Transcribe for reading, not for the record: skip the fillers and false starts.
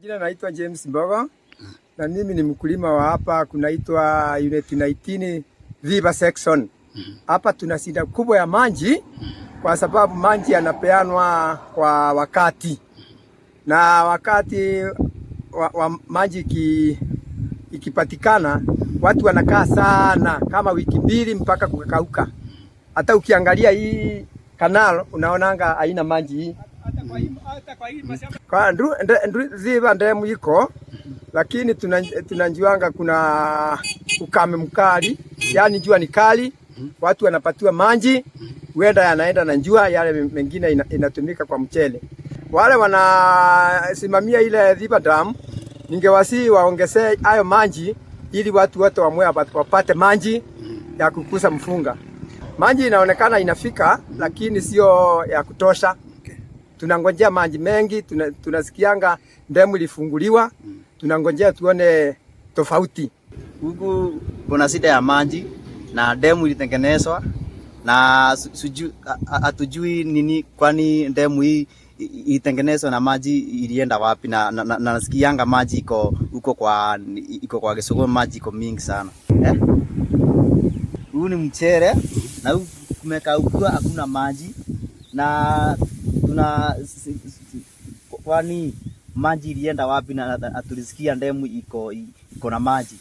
Jina naitwa James Mbogo na mimi ni mkulima wa hapa kunaitwa Unit 19 River Section. Hapa tuna shida kubwa ya maji kwa sababu maji yanapeanwa kwa wakati. Na wakati wa maji ikipatikana watu wanakaa sana kama wiki mbili mpaka kukauka. Hata ukiangalia hii kanal unaonanga haina maji. Kwa ziwa ndemu iko, lakini tunanjuanga kuna ukame mkali, yani jua ni kali, watu wanapatiwa maji, huenda yanaenda na jua, yale mengine inatumika kwa mchele. Wale wanasimamia ile river dam, ningewasihi waongezee hayo maji ili watu wote wa Mwea wapate maji ya kukuza mfunga. Maji inaonekana inafika, lakini sio ya kutosha. Tunangojea maji mengi, tunasikianga ndemu ilifunguliwa, tunangojea tuone tofauti. Huku kuna shida ya maji na ndemu ilitengenezwa na hatujui nini, kwani ndemu hii ilitengenezwa na maji ilienda wapi, na nasikianga maji iko kwa Kisugu, maji iko mingi sana. Huu ni mchere na huku kumekauka, hakuna maji na kwani maji ilienda wapi, na tulisikia ndemu iko na maji.